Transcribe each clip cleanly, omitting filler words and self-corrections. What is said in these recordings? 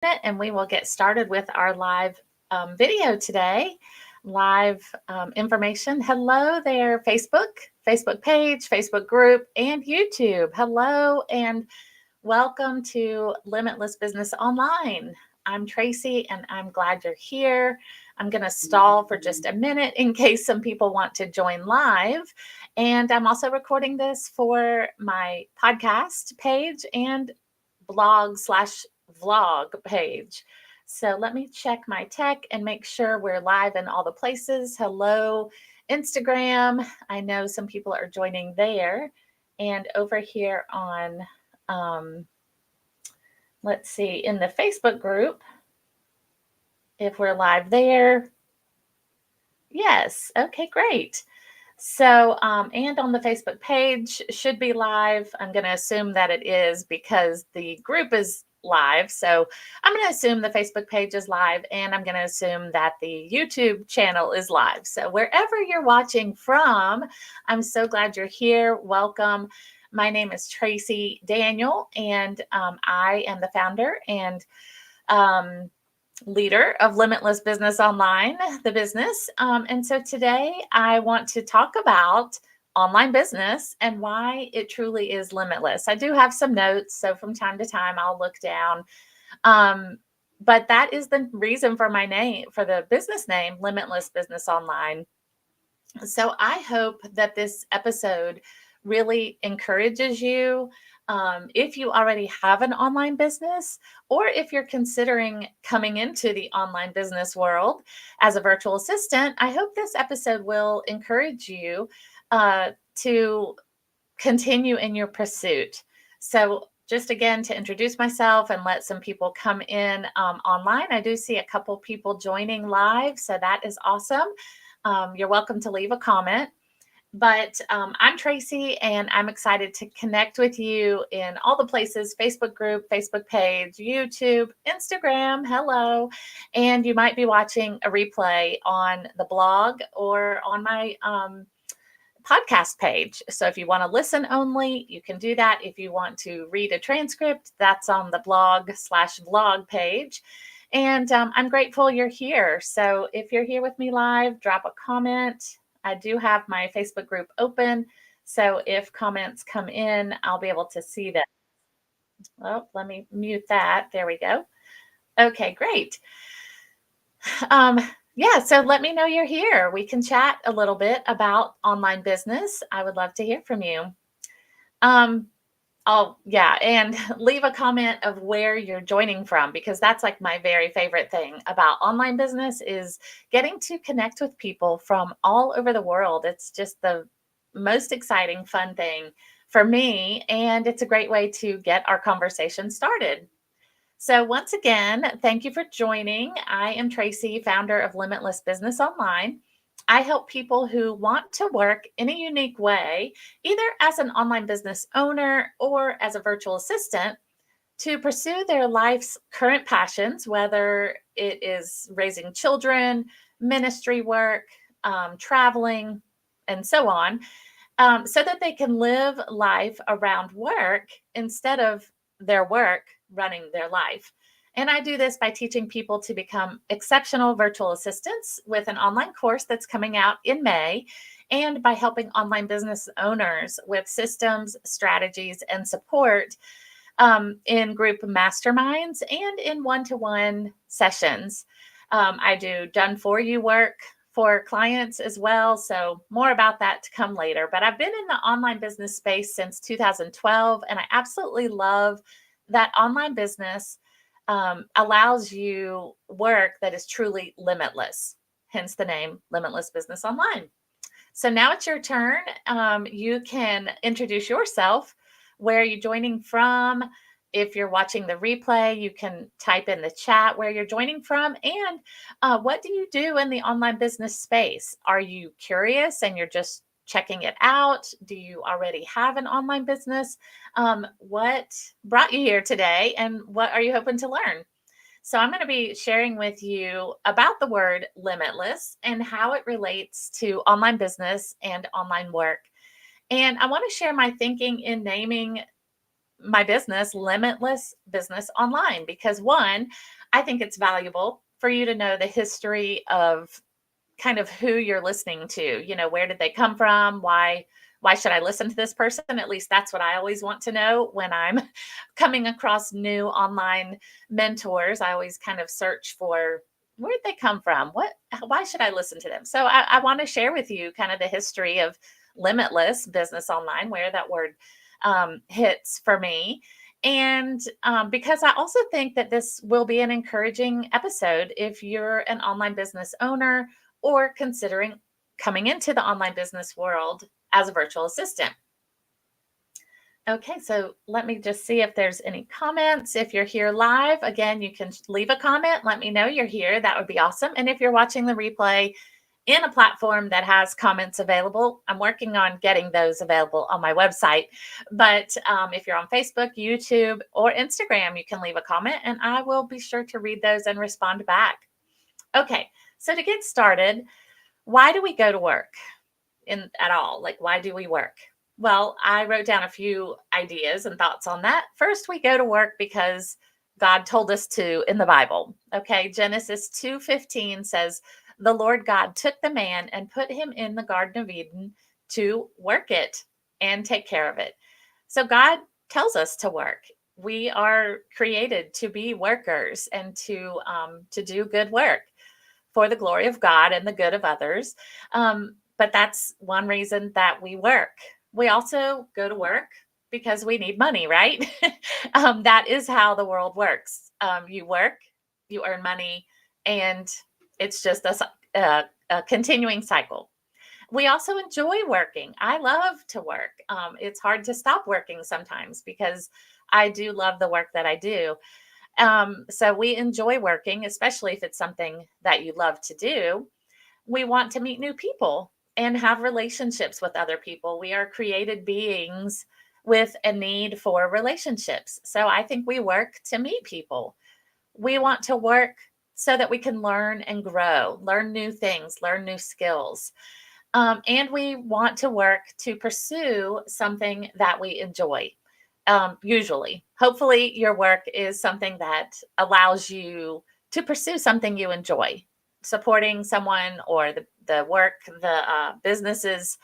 And we will get started with our live video today. Live information. Hello there, Facebook page, Facebook group, and YouTube. Hello and welcome to Limitless Business Online. I'm Tracy and I'm glad you're here. I'm going to stall for just a minute in case some people want to join live. And I'm also recording this for my podcast page and blog/vlog page. So let me check my tech and make sure we're live in all the places. Hello, Instagram. I know some people are joining there. And over here on, let's see, in the Facebook group, if we're live there. Yes. Okay, great. So, and on the Facebook page should be live. I'm going to assume that it is because the group is live. So I'm going to assume the Facebook page is live and I'm going to assume that the YouTube channel is live. So wherever you're watching from, I'm so glad you're here. Welcome. My name is Tracy Daniel and I am the founder and leader of Limitless Business Online, the business. And so today I want to talk about online business and why it truly is limitless. I do have some notes, so from time to time I'll look down. But that is the reason for my name, for the business name, Limitless Business Online. So I hope that this episode really encourages you. If you already have an online business, or if you're considering coming into the online business world as a virtual assistant, I hope this episode will encourage you to continue in your pursuit. So, just again, to introduce myself and let some people come in online. I do see a couple people joining live, so that is awesome. You're welcome to leave a comment. But I'm Tracy, and I'm excited to connect with you in all the places: Facebook group, Facebook page, YouTube, Instagram. Hello. And you might be watching a replay on the blog or on my podcast page. So if you want to listen only, you can do that. If you want to read a transcript, that's on the blog/vlog page. And I'm grateful you're here. So if you're here with me live, drop a comment. I do have my Facebook group open. So if comments come in, I'll be able to see them. Oh, let me mute that. There we go. Okay, great. Yeah, so let me know you're here. We can chat a little bit about online business. I would love to hear from you. Oh, yeah, and leave a comment of where you're joining from, because that's like my very favorite thing about online business is getting to connect with people from all over the world. It's just the most exciting, fun thing for me, and it's a great way to get our conversation started. So, once again, thank you for joining. I am Tracy, founder of Limitless Business Online. I help people who want to work in a unique way, either as an online business owner or as a virtual assistant, to pursue their life's current passions, whether it is raising children, ministry work, traveling, and so on, so that they can live life around work instead of their work running their life. And I do this by teaching people to become exceptional virtual assistants with an online course that's coming out in May, and by helping online business owners with systems, strategies, and support in group masterminds and in one-to-one sessions. I do done for you work for clients as well. So more about that to come later. But I've been in the online business space since 2012, and I absolutely love that online business allows you work that is truly limitless, hence the name Limitless Business Online. So now it's your turn. You can introduce yourself. Where are you joining from? If you're watching the replay, you can type in the chat where you're joining from. And what do you do in the online business space? Are you curious and you're just checking it out? Do you already have an online business? What brought you here today, and what are you hoping to learn? So I'm going to be sharing with you about the word limitless and how it relates to online business and online work. And I want to share my thinking in naming my business, Limitless Business Online, because one, I think it's valuable for you to know the history of kind of who you're listening to. Where did they come from? Why should I listen to this person? At least that's what I always want to know when I'm coming across new online mentors. I always kind of search for, where did they come from? Why should I listen to them? So I want to share with you kind of the history of Limitless Business Online, where that word hits for me. And because I also think that this will be an encouraging episode if you're an online business owner or considering coming into the online business world as a virtual assistant. Okay, so let me just see if there's any comments. If you're here live, again, you can leave a comment. Let me know you're here. That would be awesome. And if you're watching the replay in a platform that has comments available, I'm working on getting those available on my website. But if you're on Facebook, YouTube, or Instagram, you can leave a comment and I will be sure to read those and respond back. Okay, so to get started, why do we go to work at all? Like, why do we work? Well, I wrote down a few ideas and thoughts on that. First, we go to work because God told us to in the Bible. Okay, Genesis 2:15 says, "The Lord God took the man and put him in the Garden of Eden to work it and take care of it." So God tells us to work. We are created to be workers and to do good work for the glory of God and the good of others. But that's one reason that we work. We also go to work because we need money, right? That is how the world works. You work, you earn money, and it's just a continuing cycle. We also enjoy working. I love to work. It's hard to stop working sometimes because I do love the work that I do. So we enjoy working, especially if it's something that you love to do. We want to meet new people and have relationships with other people. We are created beings with a need for relationships. So I think we work to meet people. We want to work so that we can learn and grow, learn new things, learn new skills. And we want to work to pursue something that we enjoy. Usually, hopefully, your work is something that allows you to pursue something you enjoy, supporting someone or the work, the business's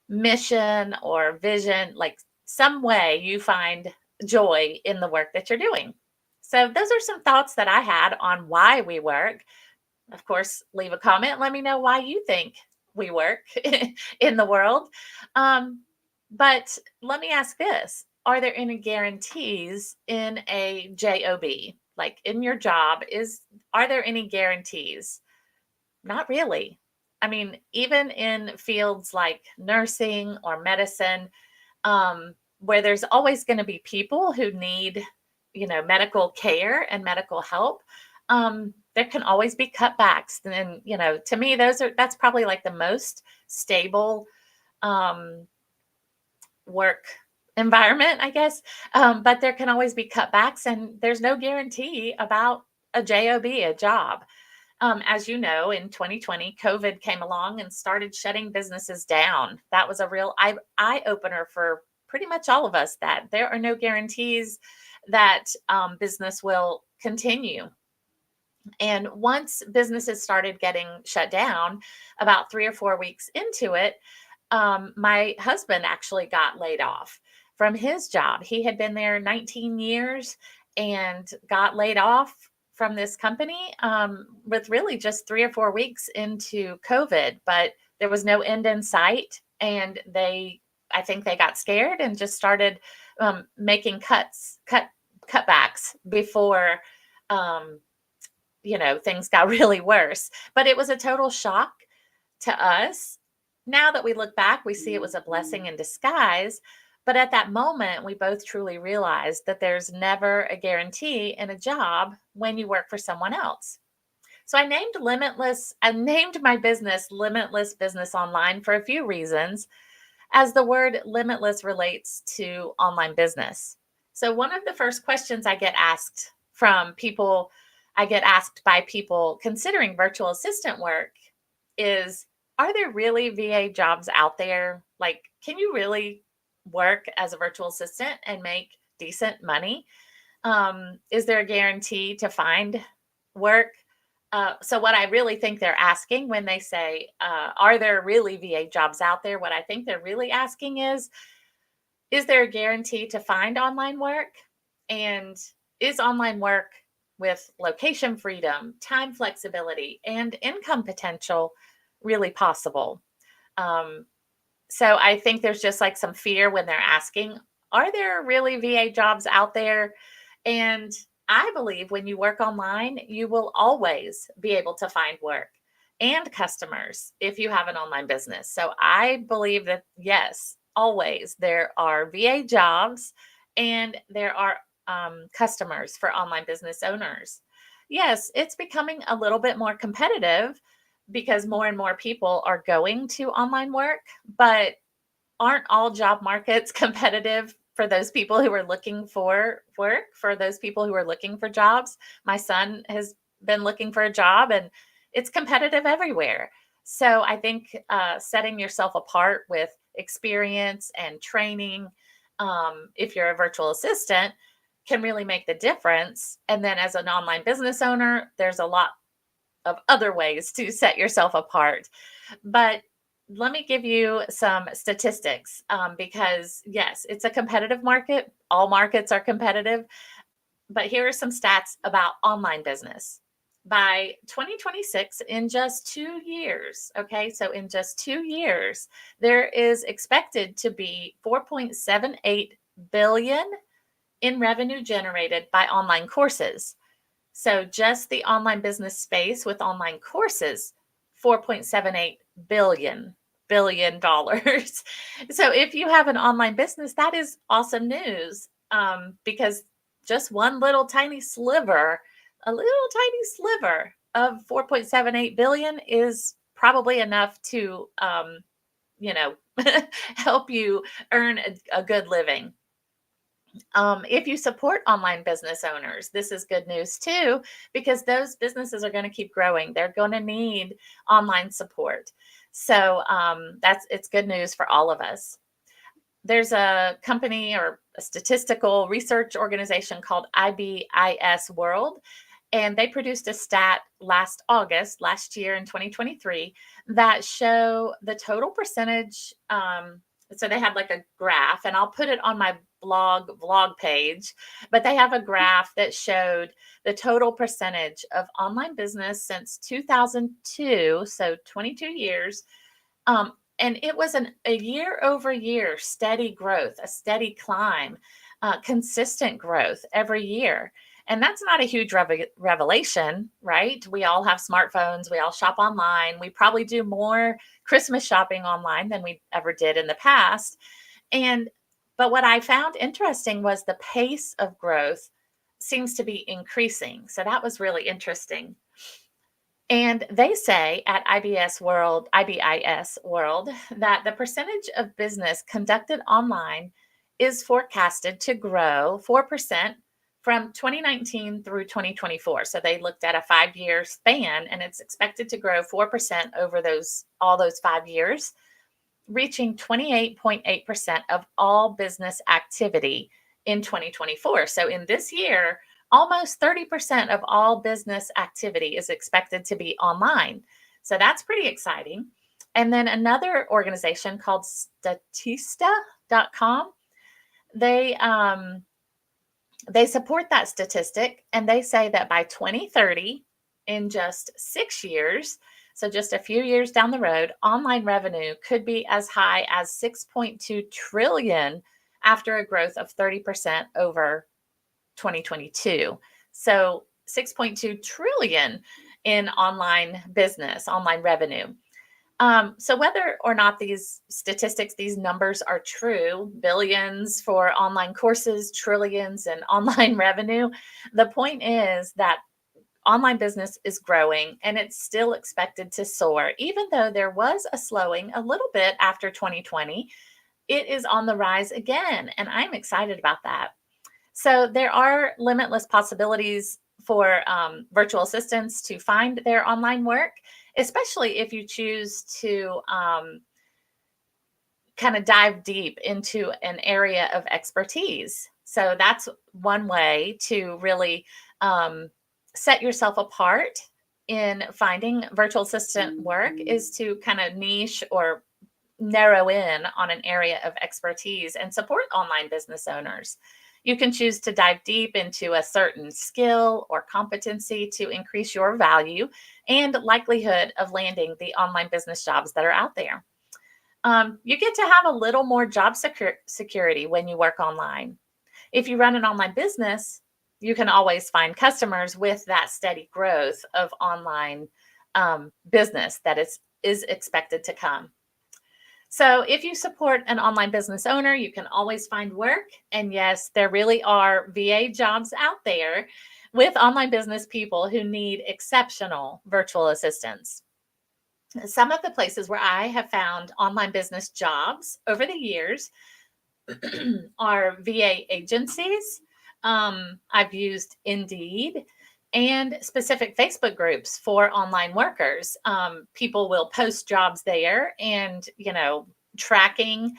mission or vision, like some way you find joy in the work that you're doing. So, those are some thoughts that I had on why we work. Of course, leave a comment. Let me know why you think we work in the world. Um, but let me ask this. Are there any guarantees in a job? Like in your job, are there any guarantees? Not really. I mean, even in fields like nursing or medicine, where there's always going to be people who need, medical care and medical help. There can always be cutbacks, and to me, that's probably like the most stable um, work environment, I guess. But there can always be cutbacks, and there's no guarantee about a job, a job. As you know, in 2020, COVID came along and started shutting businesses down. That was a real eye opener for pretty much all of us, that there are no guarantees that business will continue. And once businesses started getting shut down, about 3 or 4 weeks into it, my husband actually got laid off from his job. He had been there 19 years and got laid off from this company with really just 3 or 4 weeks into COVID, but there was no end in sight. And I think they got scared and just started making cutbacks before things got really worse. But it was a total shock to us. Now that we look back, we see it was a blessing in disguise. But at that moment, we both truly realized that there's never a guarantee in a job when you work for someone else. So I named my business Limitless Business Online for a few reasons, as the word limitless relates to online business. So one of the first questions I get asked by people considering virtual assistant work is, are there really VA jobs out there? Like, can you really work as a virtual assistant and make decent money? Is there a guarantee to find work? So what I really think they're asking when they say, are there really VA jobs out there? What I think they're really asking is there a guarantee to find online work? And is online work with location freedom, time flexibility, and income potential really possible? Um, so I think there's just like some fear when they're asking, are there really VA jobs out there? And I believe when you work online, you will always be able to find work and customers if you have an online business. So I believe that, yes, always there are VA jobs and there are customers for online business owners. Yes, it's becoming a little bit more competitive because more and more people are going to online work, but aren't all job markets competitive for those people who are looking for work, for those people who are looking for jobs? My son has been looking for a job and it's competitive everywhere. So I think setting yourself apart with experience and training, if you're a virtual assistant, can really make the difference. And then as an online business owner, there's a lot of other ways to set yourself apart. But let me give you some statistics because, yes, it's a competitive market. All markets are competitive. But here are some stats about online business. By 2026, in just 2 years, okay, so in just 2 years, there is expected to be 4.78 billion in revenue generated by online courses. So just the online business space with online courses, 4.78 billion dollars. So if you have an online business, that is awesome news because just one little tiny sliver, a little tiny sliver of 4.78 billion is probably enough to, you know, help you earn a good living. If you support online business owners, this is good news too, because those businesses are going to keep growing. They're going to need online support. So it's good news for all of us. There's a company or a statistical research organization called IBIS World, and they produced a stat last year in 2023, that show the total percentage. So they had like a graph, and I'll put it on my vlog page, but they have a graph that showed the total percentage of online business since 2002, so 22 years. And it was a year over year steady growth, a steady climb, consistent growth every year. And that's not a huge revelation, right? We all have smartphones. We all shop online. We probably do more Christmas shopping online than we ever did in the past. But what I found interesting was the pace of growth seems to be increasing. So that was really interesting. And they say at IBIS World, that the percentage of business conducted online is forecasted to grow 4% from 2019 through 2024. So they looked at a 5-year span, and it's expected to grow 4% over all those 5 years, reaching 28.8% of all business activity in 2024. So in this year, almost 30% of all business activity is expected to be online. So that's pretty exciting. And then another organization called Statista.com, they support that statistic, and they say that by 2030, in just 6 years, so just a few years down the road, online revenue could be as high as 6.2 trillion after a growth of 30% over 2022. So 6.2 trillion in online business, online revenue. So whether or not these statistics, these numbers are true, billions for online courses, trillions in online revenue, the point is that online business is growing, and it's still expected to soar. Even though there was a slowing a little bit after 2020, it is on the rise again, and I'm excited about that. So there are limitless possibilities for virtual assistants to find their online work, especially if you choose to kind of dive deep into an area of expertise. So that's one way to really um, set yourself apart in finding virtual assistant work is to kind of niche or narrow in on an area of expertise and support online business owners. You can choose to dive deep into a certain skill or competency to increase your value and likelihood of landing the online business jobs that are out there. You get to have a little more job security when you work online. If you run an online business, you can always find customers with that steady growth of online business that is expected to come. So, if you support an online business owner, you can always find work. And yes, there really are VA jobs out there with online business people who need exceptional virtual assistants. Some of the places where I have found online business jobs over the years are VA agencies. I've used Indeed and specific Facebook groups for online workers. People will post jobs there, and tracking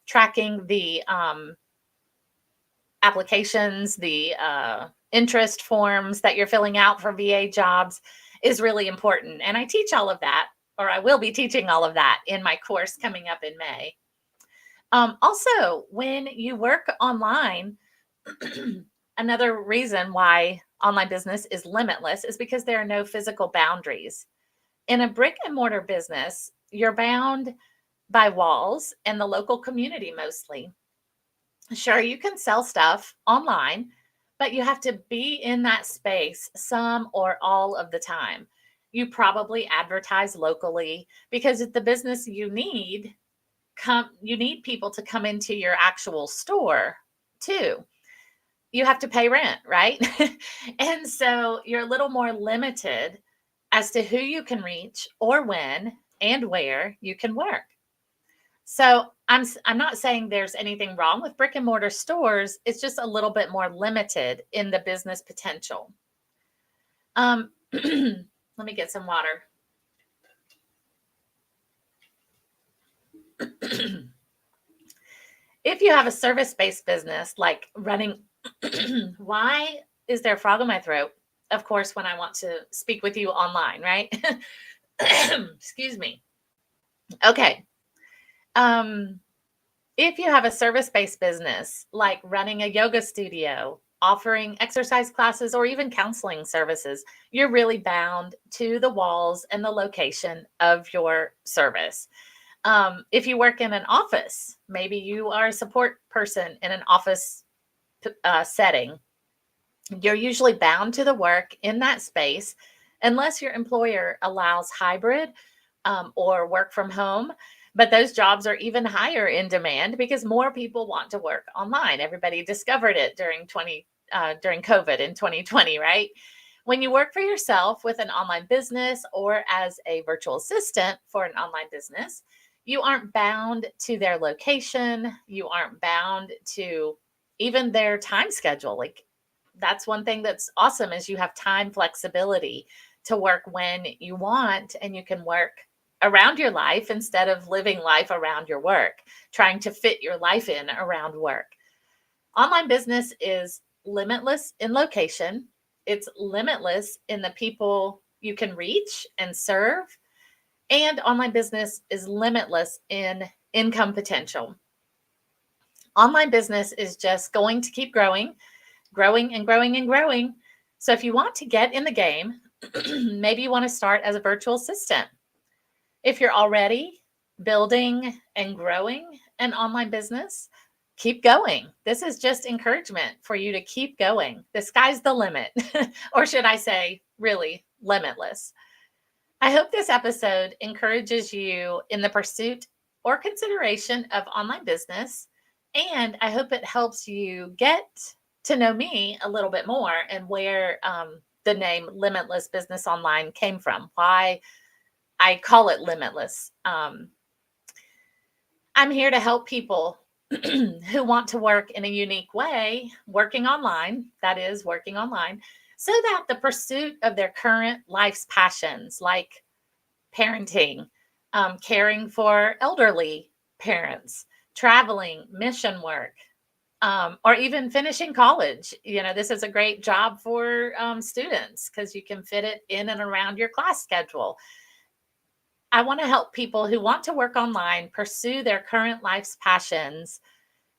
tracking the applications, the interest forms that you're filling out for VA jobs is really important. And I teach all of that, or I will be teaching all of that in my course coming up in May. Also, when you work online, another reason why online business is limitless is because there are no physical boundaries. In a brick and mortar business, you're bound by walls and the local community mostly. Sure, you can sell stuff online, but you have to be in that space some or all of the time. You probably advertise locally because the business you need people to come into your actual store too. You have to pay rent, right? And so you're a little more limited as to who you can reach or when and where you can work. So I'm not saying there's anything wrong with brick and mortar stores. It's just a little bit more limited in the business potential. Let me get some water. If you have a service-based business like running, why is there a frog in my throat? Of course, when I want to speak with you online, right? Excuse me. Okay. Um, if you have a service-based business like running a yoga studio, offering exercise classes, or even counseling services, you're really bound to the walls and the location of your service. If you work in an office, maybe you are a support person in an office setting, you're usually bound to the work in that space unless your employer allows hybrid or work from home. But those jobs are even higher in demand because more people want to work online. Everybody discovered it during COVID in 2020, right? When you work for yourself with an online business or as a virtual assistant for an online business, you aren't bound to their location. You aren't bound to even their time schedule. Like, that's one thing that's awesome is you have time flexibility to work when you want, and you can work around your life instead of living life around your work, trying to fit your life in around work. Online business is limitless in location. It's limitless in the people you can reach and serve. And online business is limitless in income potential. Online business is just going to keep growing, growing and growing and growing. So if you want to get in the game, maybe you want to start as a virtual assistant. If you're already building and growing an online business, keep going. This is just encouragement for you to keep going. The sky's the limit, or should I say, really limitless. I hope this episode encourages you in the pursuit or consideration of online business. And I hope it helps you get to know me a little bit more and where the name Limitless Business Online came from, why I call it limitless. I'm here to help people who want to work in a unique way, working online, that is, working online, so that the pursuit of their current life's passions, like parenting, caring for elderly parents, traveling, mission work, or even finishing college. This is a great job for students because you can fit it in and around your class schedule. I want to help people who want to work online pursue their current life's passions,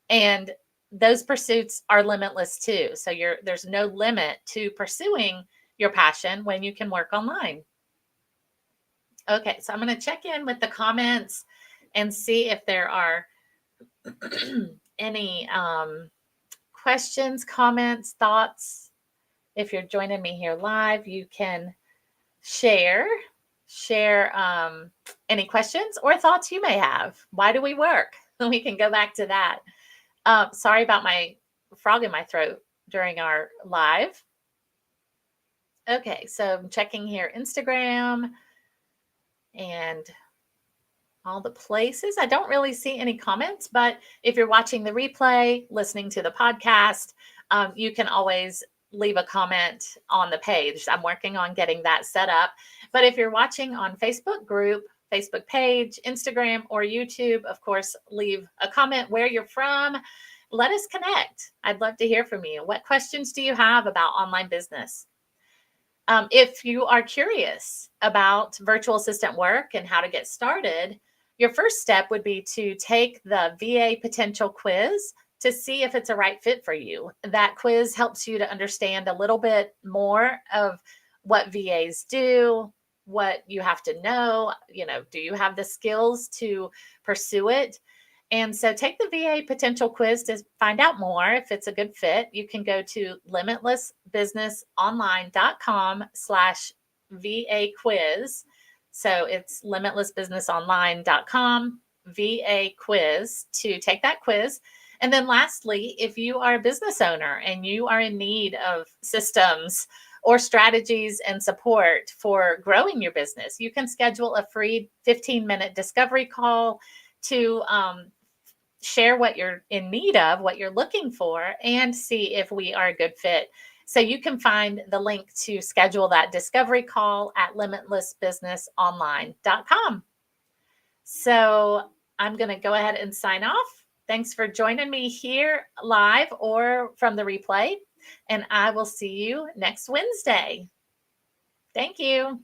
and those pursuits are limitless too. So there's no limit to pursuing your passion when you can work online. Okay, so I'm going to check in with the comments and see if there are any questions, comments, thoughts. If you're joining me here live, you can share any questions or thoughts you may have. Why do we work? We can go back to that. Sorry about my frog in my throat during our live. Okay, so I'm checking here Instagram and all the places. I don't really see any comments, but if you're watching the replay, listening to the podcast, you can always leave a comment on the page. I'm working on getting that set up. But if you're watching on Facebook group, Facebook page, Instagram, or YouTube, of course, leave a comment where you're from. Let us connect. I'd love to hear from you. What questions do you have about online business? If you are curious about virtual assistant work and how to get started, your first step would be to take the VA potential quiz to see if it's a right fit for you. That quiz helps you to understand a little bit more of what VAs do, what you have to know. Do you have the skills to pursue it? And so take the VA potential quiz to find out more if it's a good fit. You can go to limitlessbusinessonline.com/VA quiz. So it's limitlessbusinessonline.com VA quiz to take that quiz. And then lastly, if you are a business owner and you are in need of systems or strategies and support for growing your business, you can schedule a free 15-minute discovery call to share what you're in need of, what you're looking for, and see if we are a good fit. So you can find the link to schedule that discovery call at limitlessbusinessonline.com. So I'm going to go ahead and sign off. Thanks for joining me here live or from the replay, and I will see you next Wednesday. Thank you.